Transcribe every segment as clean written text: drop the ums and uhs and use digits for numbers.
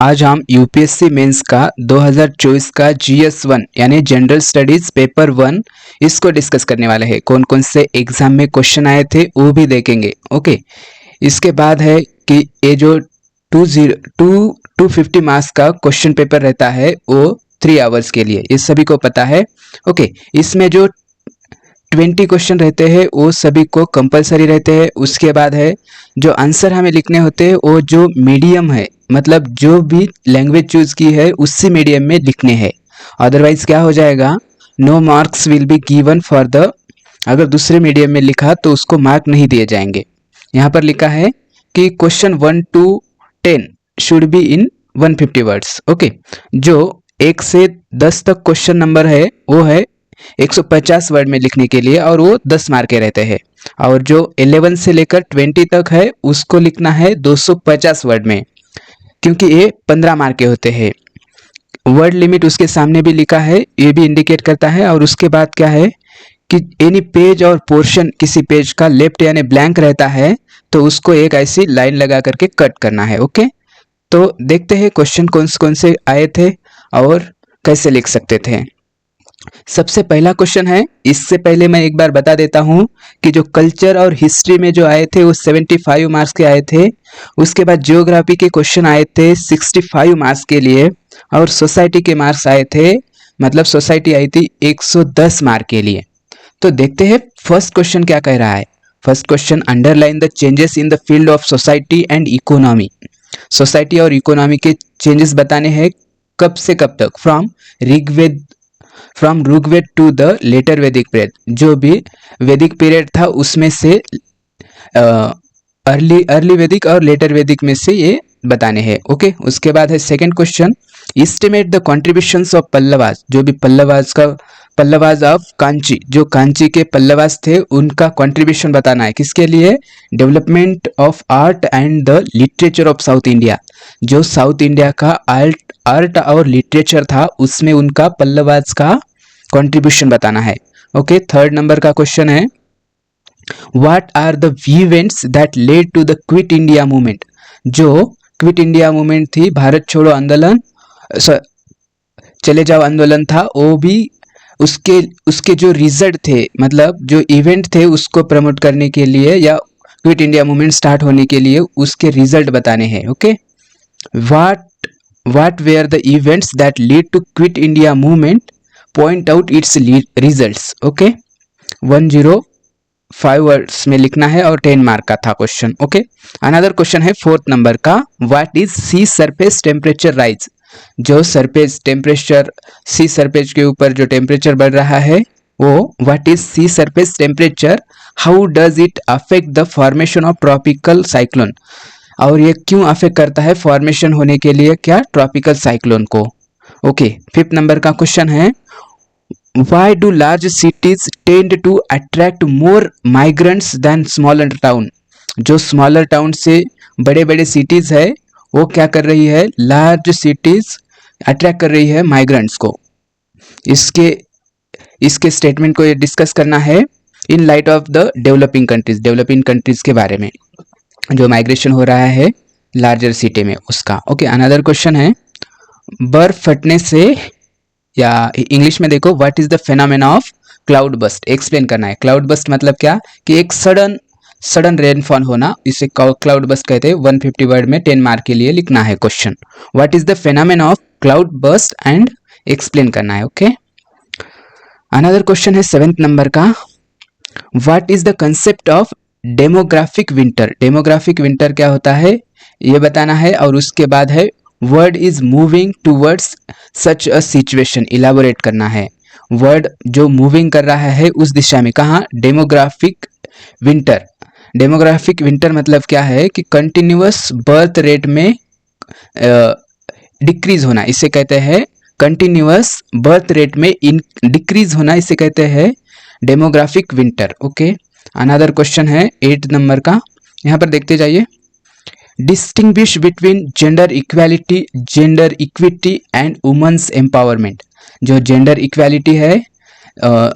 आज हम UPSC mains का 2024 का जीएस 1 यानी जनरल स्टडीज पेपर 1 इसको डिस्कस करने वाले हैं। कौन कौन से एग्जाम में क्वेश्चन आए थे वो भी देखेंगे। ओके, इसके बाद है कि ये जो 250 मार्क्स का क्वेश्चन पेपर रहता है वो 3 आवर्स के लिए, ये सभी को पता है। ओके, इसमें जो 20 क्वेश्चन रहते हैं वो सभी को कंपलसरी रहते हैं। उसके बाद है जो आंसर हमें लिखने होते हैं वो जो मीडियम है, मतलब जो भी लैंग्वेज चूज की है उसी मीडियम में लिखने हैं। अदरवाइज क्या हो जाएगा, no marks will be given for the, अगर दूसरे मीडियम में लिखा तो उसको मार्क नहीं दिए जाएंगे। यहाँ पर लिखा है कि question 1 to 10 should be in 150 words. Okay, जो 1 से 10 तक क्वेश्चन नंबर है वो है 150 वर्ड में लिखने के लिए, और वो 10 मार्क के रहते हैं। और जो 11 से लेकर 20 तक है उसको लिखना है 250 वर्ड में, क्योंकि ये 15 मार्क के होते हैं। वर्ड लिमिट उसके सामने भी लिखा है, ये भी इंडिकेट करता है। और उसके बाद क्या है कि एनी पेज और पोर्शन किसी पेज का लेफ्ट यानी ब्लैंक रहता है तो उसको एक ऐसी लाइन लगा करके कट करना है। ओके, तो देखते हैं क्वेश्चन कौन से आए थे और कैसे लिख सकते थे। सबसे पहला क्वेश्चन है, इससे पहले मैं एक बार बता देता हूं कि जो कल्चर और हिस्ट्री में जो आए थे वो 75 मार्क्स के आए थे। उसके बाद ज्योग्राफी के क्वेश्चन आए थे 65 मार्क्स के लिए, और सोसाइटी के मार्क्स आए थे, मतलब सोसाइटी आई थी 110 मार्क के लिए। तो देखते हैं फर्स्ट क्वेश्चन क्या कह रहा है। First question, underline the changes in the field of society and economy. Society और इकोनॉमी के चेंजेस बताने हैं कब से कब तक, from Rigveda to the later Vedic period. जो भी वैदिक पीरियड था उसमें से अर्ली वैदिक और लेटर वैदिक में से ये बताने हैं। ओके, उसके बाद है second question, estimate the contributions of Pallavas. जो भी पल्लवास ऑफ कांची, जो कांची के पल्लवास थे उनका कंट्रीब्यूशन बताना है। किसके लिए, development of art and the literature of South India. जो साउथ इंडिया का आर्ट और लिटरेचर था उसमें उनका पल्लवास का कंट्रीब्यूशन बताना है। ओके, थर्ड नंबर का क्वेश्चन है, what are the events that led to the Quit India movement. जो क्विट इंडिया मूवमेंट थी, भारत छोड़ो आंदोलन, चले जाओ आंदोलन था, वो भी उसके जो रिजल्ट थे, मतलब जो इवेंट थे उसको प्रमोट करने के लिए या क्विट इंडिया मूवमेंट स्टार्ट होने के लिए उसके रिजल्ट बताने हैं। Okay, what were the events that lead to Quit India movement, point out its results. Okay, 105 words में लिखना है और 10 मार्क का था क्वेश्चन। ओके, अनदर क्वेश्चन है फोर्थ नंबर का, what is sea surface temperature rise. जो सरफेस टेम्परेचर, सी सरफेस के ऊपर जो टेम्परेचर बढ़ रहा है वो what is sea surface temperature, how does it affect the formation of tropical cyclone. और ये क्यों अफेक्ट करता है फॉर्मेशन होने के लिए क्या, ट्रॉपिकल साइक्लोन को। ओके, फिफ्थ नंबर का क्वेश्चन है, why do large cities tend to attract more migrants than smaller town। जो स्मॉलर टाउन से बड़े बड़े सिटीज है वो क्या कर रही है, लार्ज सिटीज अट्रैक्ट कर रही है माइग्रेंट्स को। इसके स्टेटमेंट को ये डिस्कस करना है in light of the developing countries के बारे में, जो माइग्रेशन हो रहा है लार्जर सिटी में उसका। ओके, अनदर क्वेश्चन है, बर्फ फटने से, या इंग्लिश में देखो, what is the phenomena of cloud burst. Explain करना है। क्लाउड बस्ट मतलब क्या, कि एक सडन रेनफॉल होना, इसे क्लाउड बस्ट कहते हैं। 150 वर्ड में 10 मार्क के लिए लिखना है question, what is the phenomena of cloud burst and explain करना है। ओके, अनदर क्वेश्चन है 7th नंबर का, what is the concept of demographic winter. Demographic winter क्या होता है ये बताना है। और उसके बाद है, word is moving towards such a situation, elaborate करना है। वर्ड जो मूविंग कर रहा है उस दिशा में, कहाँ, डेमोग्राफिक विंटर। डेमोग्राफिक विंटर मतलब क्या है कि कंटिन्यूअस बर्थ रेट में डिक्रीज होना, इसे कहते हैं कंटिन्यूअस बर्थ रेट में डिक्रीज होना, इसे कहते हैं demographic winter. Okay, another question है 8 नंबर का, यहाँ पर देखते जाइए, distinguish between gender equity and women's empowerment. जो जेंडर इक्वालिटी है,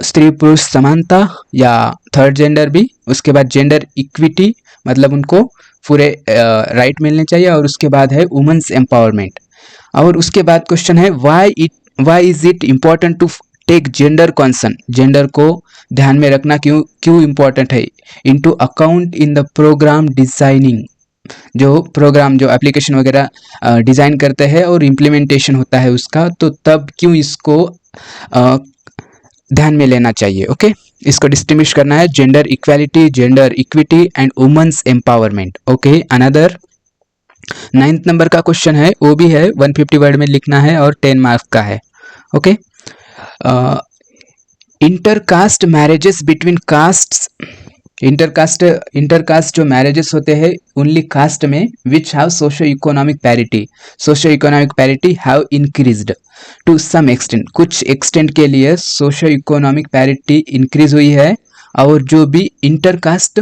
स्त्री पुरुष समानता या थर्ड जेंडर भी, उसके बाद जेंडर इक्विटी मतलब उनको पूरे राइट मिलने चाहिए, और उसके बाद है वुमेन्स एम्पावरमेंट। और उसके बाद क्वेश्चन है why is it important to take gender concern, gender को ध्यान में रखना क्यों इम्पोर्टेंट है into account in the program designing, जो एप्लीकेशन वगैरह डिज़ाइन करते हैं और इम्प्लीमेंटेशन होता है उसका, तो तब क्यों इसको ध्यान में लेना चाहिए। ओके, इसको डिस्टिंग्विश करना है gender equality, gender equity and women's empowerment. Okay, another 9th number का क्वेश्चन है, वो भी है 150 वर्ड में लिखना है और 10 मार्क्स का है। Okay, intercaste marriages between castes, intercaste जो मैरिजेस होते हैं ओनली कास्ट में which have socio economic parity have increased to some extent, कुछ एक्सटेंट के लिए सोशो इकोनॉमिक पैरिटी इंक्रीज हुई है, और जो भी इंटरकास्ट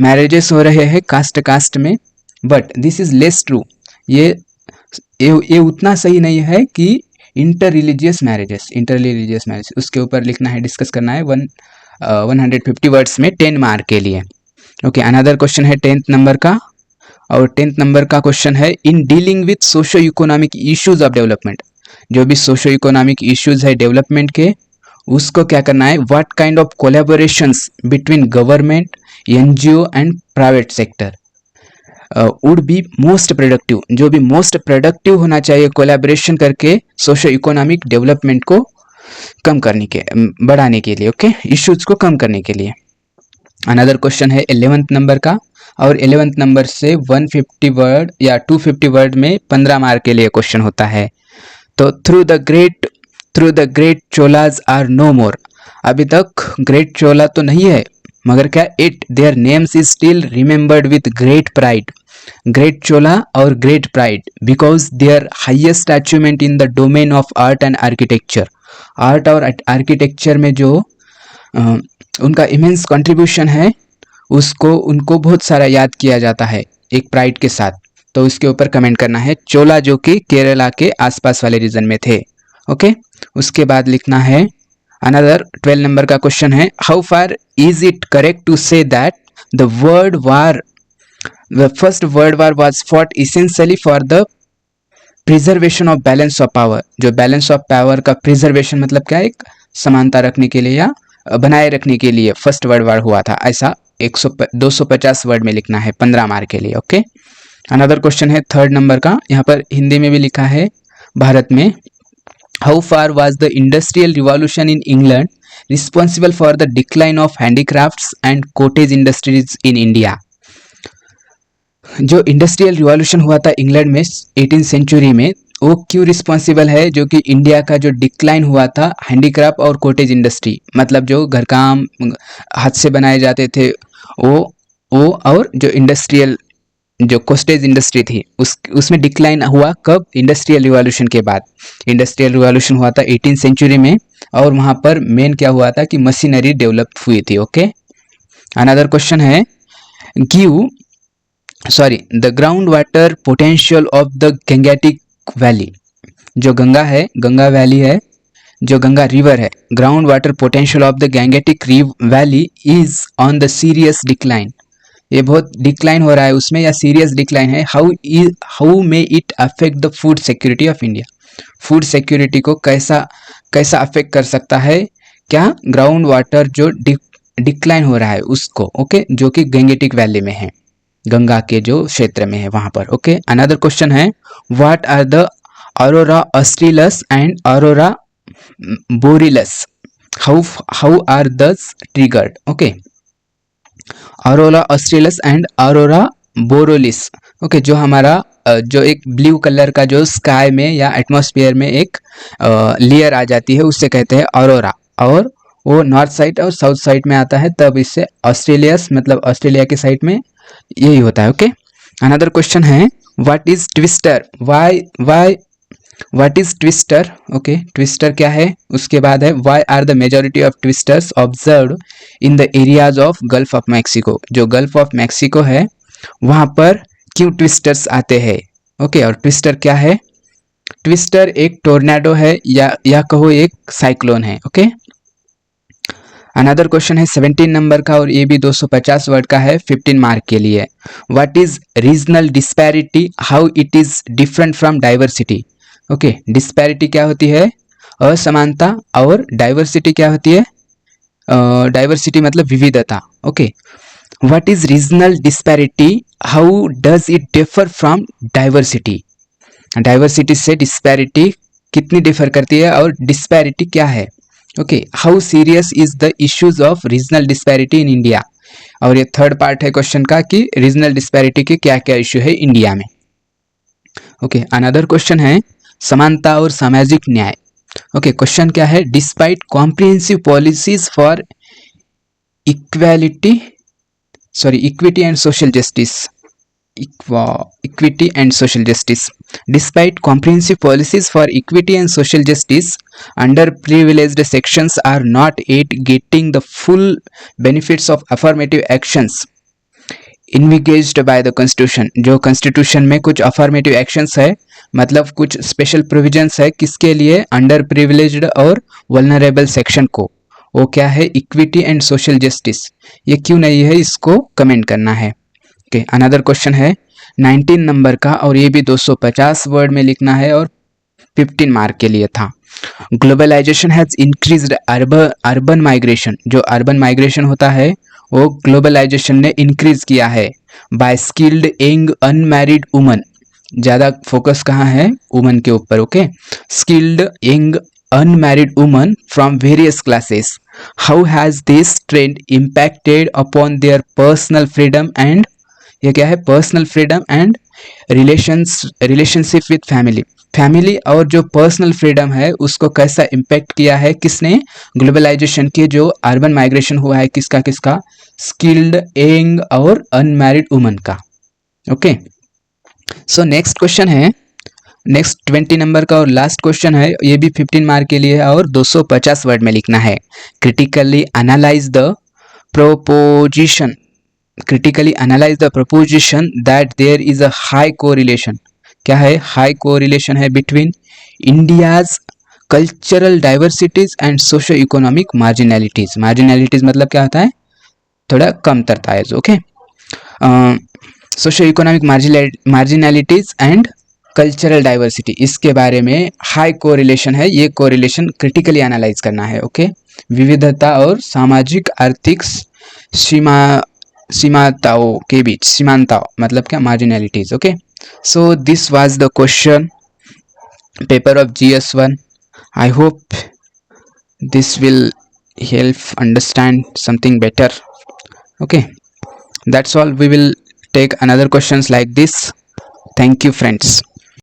मैरिजेस हो रहे हैं कास्ट में, but this is less true, ये उतना सही नहीं है कि इंटर रिलीजियस मैरिजेस, उसके ऊपर लिखना है, डिस्कस करना है 150 वर्ड्स में 10 मार्क के लिए। ओके, अनदर क्वेश्चन है 10th नंबर का, और 10th नंबर का क्वेश्चन है in dealing with socio economic issues of development, जो भी सोशो इकोनॉमिक इश्यूज है डेवलपमेंट के, उसको क्या करना है, what kind of collaborations between government, NGO and private sector would be most productive, जो भी मोस्ट प्रोडक्टिव होना चाहिए कोलैबोरेशन करके सोशो इकोनॉमिक डेवलपमेंट को कम करने के, बढ़ाने के लिए। ओके, इश्यूज को कम करने के लिए। अनदर क्वेश्चन है 11th नंबर का, और 11th नंबर से 150 वर्ड या 250 वर्ड में 15 मार्क के लिए क्वेश्चन होता है। तो through the great Cholas are no more, अभी तक ग्रेट चोला तो नहीं है, मगर क्या it their names is still remembered with great pride, great Chola और great pride because their highest achievement in the domain of art and architecture, art और architecture में जो उनका इमेंस कंट्रीब्यूशन है, उनको बहुत सारा याद किया जाता है एक प्राइड के साथ। तो इसके ऊपर कमेंट करना है चोला, जो कि केरला के आसपास वाले रीजन में थे। ओके, उसके बाद लिखना है अनदर 12 नंबर का क्वेश्चन है, how far is it correct to say that the first world war was fought essentially for the preservation of balance of power, जो बैलेंस ऑफ पावर का प्रिजर्वेशन मतलब क्या है, एक समानता रखने के लिए या बनाए रखने के लिए फर्स्ट वर्ल्ड वार हुआ था, ऐसा 250 वर्ड में लिखना है 15 मार्क के लिए। ओके, अनदर क्वेश्चन है 3rd नंबर का, यहाँ पर हिंदी में भी लिखा है भारत में, how far was the industrial revolution in England responsible for the decline of handicrafts and cottage industries in India, जो इंडस्ट्रियल रिवॉल्यूशन हुआ था इंग्लैंड में 18th सेंचुरी में, वो क्यों रिस्पॉन्सिबल है, जो कि इंडिया का जो डिक्लाइन हुआ था हैंडीक्राफ्ट और कॉटेज इंडस्ट्री, मतलब जो घर काम हाथ से बनाए जाते थे वो और जो इंडस्ट्रियल जो कॉटेज इंडस्ट्री थी उसमें डिक्लाइन हुआ कब, इंडस्ट्रियल रिवॉल्यूशन के बाद। इंडस्ट्रियल रिवॉल्यूशन हुआ था 18th सेंचुरी में, और वहाँ पर मेन क्या हुआ था कि मशीनरी डेवलप हुई थी। ओके, अनदर क्वेश्चन है the ground water potential of the Gangetic valley, जो गंगा वैली है, जो गंगा रिवर है, ground water potential of the Gangetic valley is on the serious decline, ये बहुत डिक्लाइन हो रहा है उसमें या सीरियस डिक्लाइन है। How may it affect the food security of India, food security को कैसा अफेक्ट कर सकता है क्या, ग्राउंड वाटर जो डिक्लाइन हो रहा है उसको। ओके, जो कि गंगेटिक वैली में है, गंगा के जो क्षेत्र में है वहां पर। ओके, अनदर क्वेश्चन है what are the aurora australis and aurora borealis, how are this triggered. Okay, aurora australis and aurora borealis. Okay, जो हमारा जो एक ब्लू कलर का जो स्काई में या एटमॉस्फेयर में एक लेयर आ जाती है उससे कहते हैं अरोरा, और वो नॉर्थ साइड और साउथ साइड में आता है, तब इससे ऑस्ट्रेलियस मतलब ऑस्ट्रेलिया के साइड में यही होता है। ओके, अनदर क्वेश्चन है what is twister, what is twister. Okay, twister क्या है, उसके बाद है why are the majority of twisters observed in the areas of Gulf of Mexico, जो गल्फ ऑफ मैक्सिको है वहां पर क्यों ट्विस्टर्स आते हैं। ओके, और ट्विस्टर क्या है, ट्विस्टर एक टोर्नेडो है या कहो एक साइक्लोन है। ओके, अनदर क्वेश्चन है 17 नंबर का, और ये भी 250 वर्ड का है 15 मार्क के लिए। What is regional disparity, how it is different from diversity, okay, disparity क्या होती है? असमानता। और डाइवर्सिटी क्या होती है? डाइवर्सिटी मतलब विविधता। Okay, what is regional disparity? How does it differ from diversity? Diversity से डिस्पैरिटी कितनी डिफर करती है और डिस्पैरिटी क्या है? Okay, how serious is the issues of regional disparity in India? और ये थर्ड पार्ट है क्वेश्चन का कि रीजनल डिस्पैरिटी के क्या क्या इश्यू है इंडिया में। ओके, अनदर क्वेश्चन है समानता और सामाजिक न्याय। ओके, क्वेश्चन क्या है? Despite comprehensive policies for equality equity and social justice, equity and social justice. Despite comprehensive policies for equity and social justice, underprivileged sections are not yet getting the full benefits of affirmative actions envisaged by the constitution. जो constitution में कुछ affirmative actions है, मतलब कुछ special provisions है किसके लिए? Under privileged और vulnerable section को। वो क्या है? Equity and social justice. ये क्यों नहीं है, इसको कमेंट करना है। ओके, अनदर क्वेश्चन है 19 नंबर का और ये भी 250 वर्ड में लिखना है और 15 मार्क के लिए था। Globalization has increased urban migration. जो अर्बन माइग्रेशन होता है वो ग्लोबलाइजेशन ने इंक्रीज किया है। By skilled young unmarried woman, ज़्यादा फोकस कहाँ है? वुमन के ऊपर। Okay, skilled young unmarried women from various classes. How has this trend impacted upon their personal freedom and ये क्या है? Personal freedom and relationship with family. Family और जो पर्सनल फ्रीडम है उसको कैसा इम्पैक्ट किया है? किसने? ग्लोबलाइजेशन के जो अर्बन माइग्रेशन हुआ है किसका किसका? स्किल्ड यंग और अनमैरिड वुमन का। ओके, सो नेक्स्ट क्वेश्चन है, नेक्स्ट 20 नंबर का और लास्ट क्वेश्चन है, ये भी 15 मार्क के लिए है और 250 वर्ड में लिखना है। Critically analyse the proposition, critically analyze the proposition that there is a high correlation। क्या है? high correlation है between India's cultural diversities and socio-economic marginalities। marginalities मतलब क्या होता है? थोड़ा कमतरता है। Okay, socio-economic marginalities and cultural diversity, इसके बारे में हाई कोरिलेशन है। ये कोरिलेशन क्रिटिकली एनालाइज करना है। ओके, विविधता और सामाजिक आर्थिक सीमाताओं के बीच, सीमांताओं मतलब क्या? Marginalities. Okay, so this was the question paper of GS1। I hope this will help understand something better. Okay, that's all. We will take another questions like this. Thank you friends.